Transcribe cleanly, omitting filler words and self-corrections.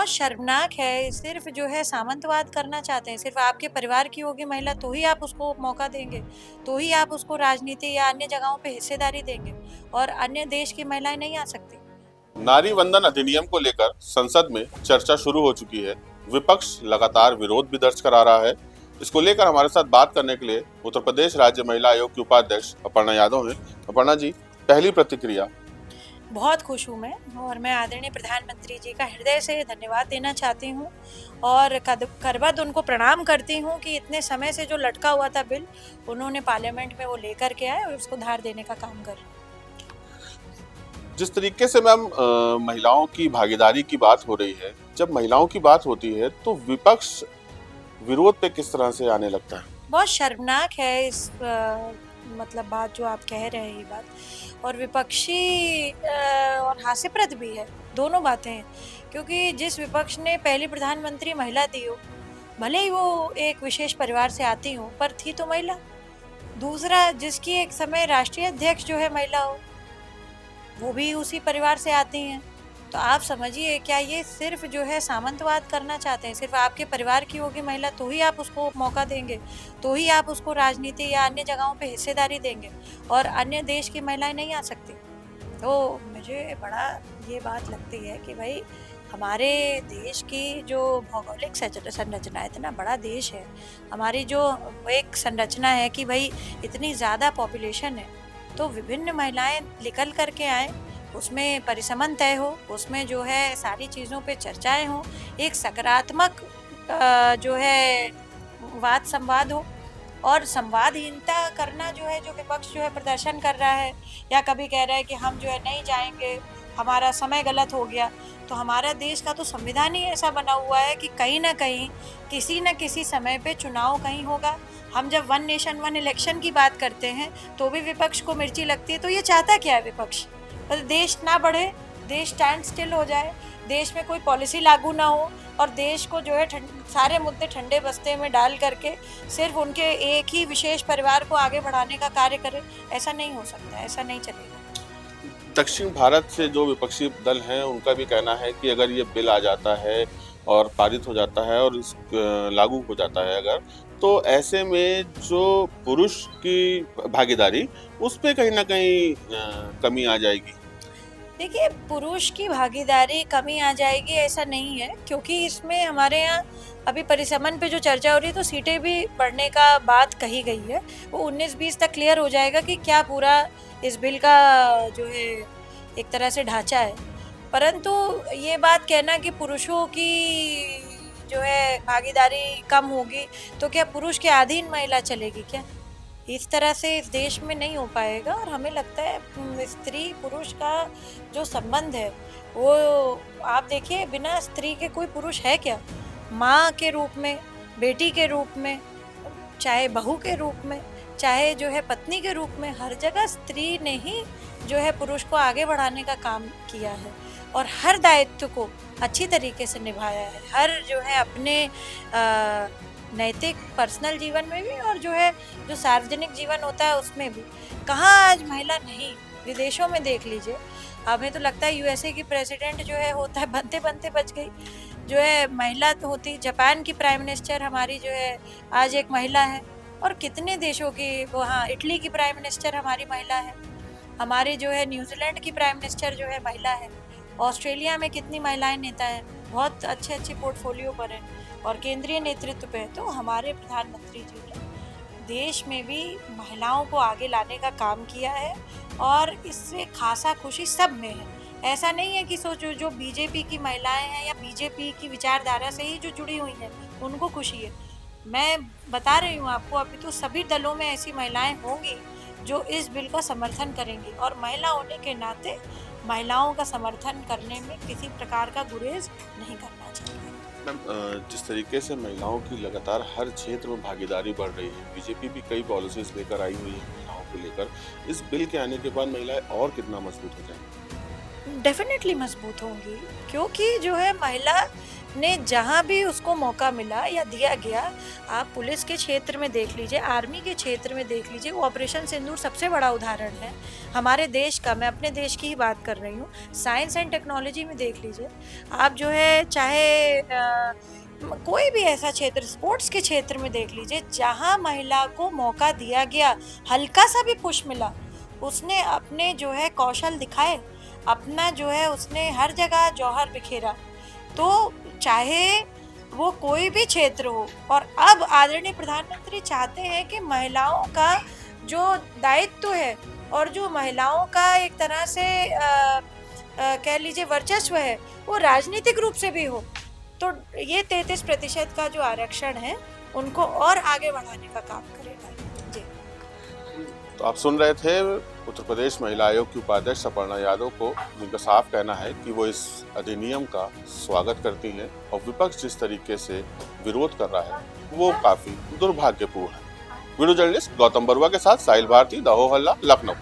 बहुत शर्मनाक है। सिर्फ जो है सामंतवाद करना चाहते हैं। सिर्फ आपके परिवार की होगी महिला तो ही आप उसको मौका देंगे, तो ही आप उसको राजनीति या अन्य जगहों पे हिस्सेदारी देंगे, और अन्य देश की महिलाएं नहीं आ सकती। नारी वंदन अधिनियम को लेकर संसद में चर्चा शुरू हो चुकी है। विपक्ष लगातार विरोध भी दर्ज करा रहा है। इसको लेकर हमारे साथ बात करने के लिए उत्तर प्रदेश राज्य महिला आयोग की उपाध्यक्ष अपर्णा यादव हैं। अपर्णा जी, पहली प्रतिक्रिया। बहुत खुश हूँ मैं, और मैं आदरणीय प्रधानमंत्री जी का हृदय से धन्यवाद देना चाहती हूँ, और करबद्ध उनको प्रणाम करती हूँ कि इतने समय से जो लटका हुआ था बिल, उन्होंने पार्लियामेंट में वो लेकर के आए और उसको धार देने का काम कर। जिस तरीके से मैम महिलाओं की भागीदारी की बात हो रही है, जब महिलाओं की बात होती है तो विपक्ष विरोध पे किस तरह से आने लगता है? बहुत शर्मनाक है इस मतलब बात जो आप कह रहे हैं, ये बात, और विपक्षी और हास्यप्रद भी है। दोनों बातें हैं, क्योंकि जिस विपक्ष ने पहली प्रधानमंत्री महिला दी हो, भले ही वो एक विशेष परिवार से आती हो, पर थी तो महिला। दूसरा, जिसकी एक समय राष्ट्रीय अध्यक्ष जो है महिला हो, वो भी उसी परिवार से आती हैं। तो आप समझिए, क्या ये सिर्फ जो है सामंतवाद करना चाहते हैं? सिर्फ आपके परिवार की होगी महिला तो ही आप उसको मौका देंगे, तो ही आप उसको राजनीति या अन्य जगहों पे हिस्सेदारी देंगे, और अन्य देश की महिलाएं नहीं आ सकती। तो मुझे बड़ा ये बात लगती है कि भाई, हमारे देश की जो भौगोलिक संरचना है, इतना बड़ा देश है, हमारी जो एक संरचना है कि भाई इतनी ज़्यादा पॉपुलेशन है, तो विभिन्न महिलाएं निकल करके आए, उसमें परिसमन तय हो, उसमें जो है सारी चीज़ों पे चर्चाएं हो, एक सकारात्मक जो है वाद संवाद हो। और संवादहीनता करना जो है, जो विपक्ष जो है प्रदर्शन कर रहा है, या कभी कह रहा है कि हम जो है नहीं जाएंगे, हमारा समय गलत हो गया, तो हमारा देश का तो संविधान ही ऐसा बना हुआ है कि कहीं ना कहीं किसी न किसी समय पे चुनाव कहीं होगा। हम जब वन नेशन वन इलेक्शन की बात करते हैं तो भी विपक्ष को मिर्ची लगती है। तो ये चाहता क्या है विपक्ष? बस देश ना बढ़े, देश स्टैंड स्टिल हो जाए, देश में कोई पॉलिसी लागू ना हो, और देश को जो है सारे मुद्दे ठंडे बस्ते में डाल करके सिर्फ उनके एक ही विशेष परिवार को आगे बढ़ाने का कार्य करे। ऐसा नहीं हो सकता, ऐसा नहीं चलेगा। दक्षिण भारत से जो विपक्षी दल हैं, उनका भी कहना है कि अगर ये बिल आ जाता है और पारित हो जाता है और लागू हो जाता है अगर, तो ऐसे में जो पुरुष की भागीदारी, उस पे कहीं ना कहीं कमी आ जाएगी। देखिए, पुरुष की भागीदारी कमी आ जाएगी ऐसा नहीं है, क्योंकि इसमें हमारे यहाँ अभी परिसमन पे जो चर्चा हो रही है, तो सीटें भी बढ़ने का बात कही गई है। वो 19-20 तक क्लियर हो जाएगा कि क्या पूरा इस बिल का जो है एक तरह से ढांचा है। परंतु ये बात कहना कि पुरुषों की जो है भागीदारी कम होगी, तो क्या पुरुष के अधीन महिला चलेगी क्या? इस तरह से इस देश में नहीं हो पाएगा। और हमें लगता है स्त्री पुरुष का जो संबंध है, वो आप देखिए, बिना स्त्री के कोई पुरुष है क्या? माँ के रूप में, बेटी के रूप में, चाहे बहू के रूप में, चाहे जो है पत्नी के रूप में, हर जगह स्त्री ने ही जो है पुरुष को आगे बढ़ाने का काम किया है, और हर दायित्व को अच्छी तरीके से निभाया है। हर जो है अपने नैतिक पर्सनल जीवन में भी, और जो है जो सार्वजनिक जीवन होता है उसमें भी। कहाँ आज महिला नहीं? विदेशों में देख लीजिए, हमें तो लगता है यूएसए की प्रेसिडेंट जो है होता है बनते बनते बच गई, जो है महिला तो होती। जापान की प्राइम मिनिस्टर हमारी जो है आज एक महिला है, और कितने देशों की, वहाँ इटली की प्राइम मिनिस्टर हमारी महिला है, हमारी जो है न्यूजीलैंड की प्राइम मिनिस्टर जो है महिला है, ऑस्ट्रेलिया में कितनी महिलाएं नेता हैं, बहुत अच्छे अच्छे पोर्टफोलियो पर हैं और केंद्रीय नेतृत्व पे है। तो हमारे प्रधानमंत्री जी ने देश में भी महिलाओं को आगे लाने का काम किया है, और इससे खासा खुशी सब में है। ऐसा नहीं है कि सोचो जो बीजेपी की महिलाएं हैं या बीजेपी की विचारधारा से ही जो जुड़ी हुई हैं उनको खुशी है। मैं बता रही हूँ आपको, अभी तो सभी दलों में ऐसी महिलाएं होंगी जो इस बिल का समर्थन करेंगी, और महिला होने के नाते महिलाओं का समर्थन करने में किसी प्रकार का गुरेज नहीं करना चाहिए। मैम, जिस तरीके से महिलाओं की लगातार हर क्षेत्र में भागीदारी बढ़ रही है, बीजेपी भी कई पॉलिसीज लेकर आई हुई है महिलाओं को लेकर, इस बिल के आने के बाद महिलाएं और कितना मजबूत हो जाएंगी? डेफिनेटली मजबूत होंगी, क्योंकि जो है महिला ने जहाँ भी उसको मौका मिला या दिया गया, आप पुलिस के क्षेत्र में देख लीजिए, आर्मी के क्षेत्र में देख लीजिए, वो ऑपरेशन सिंदूर सबसे बड़ा उदाहरण है हमारे देश का। मैं अपने देश की ही बात कर रही हूँ। साइंस एंड टेक्नोलॉजी में देख लीजिए आप, जो है चाहे कोई भी ऐसा क्षेत्र, स्पोर्ट्स के क्षेत्र में देख लीजिए, जहाँ महिला को मौका दिया गया, हल्का सा भी पुश मिला, उसने अपने जो है कौशल दिखाए, अपना जो है उसने हर जगह जौहर बिखेरा। तो चाहे वो कोई भी क्षेत्र हो, और अब आदरणीय प्रधानमंत्री चाहते हैं कि महिलाओं का जो दायित्व है और जो महिलाओं का एक तरह से कह लीजिए वर्चस्व है, वो राजनीतिक रूप से भी हो। तो ये 33% का जो आरक्षण है उनको और आगे बढ़ाने का काम करेगा। जी। तो आप सुन रहे थे उत्तर प्रदेश महिला आयोग की उपाध्यक्ष अपर्णा यादव को, जिनका साफ कहना है कि वो इस अधिनियम का स्वागत करती हैं और विपक्ष जिस तरीके से विरोध कर रहा है वो काफी दुर्भाग्यपूर्ण है। वीडियो जर्नलिस्ट गौतम बरुआ के साथ साहिल भारती, दहो हल्ला, लखनऊ।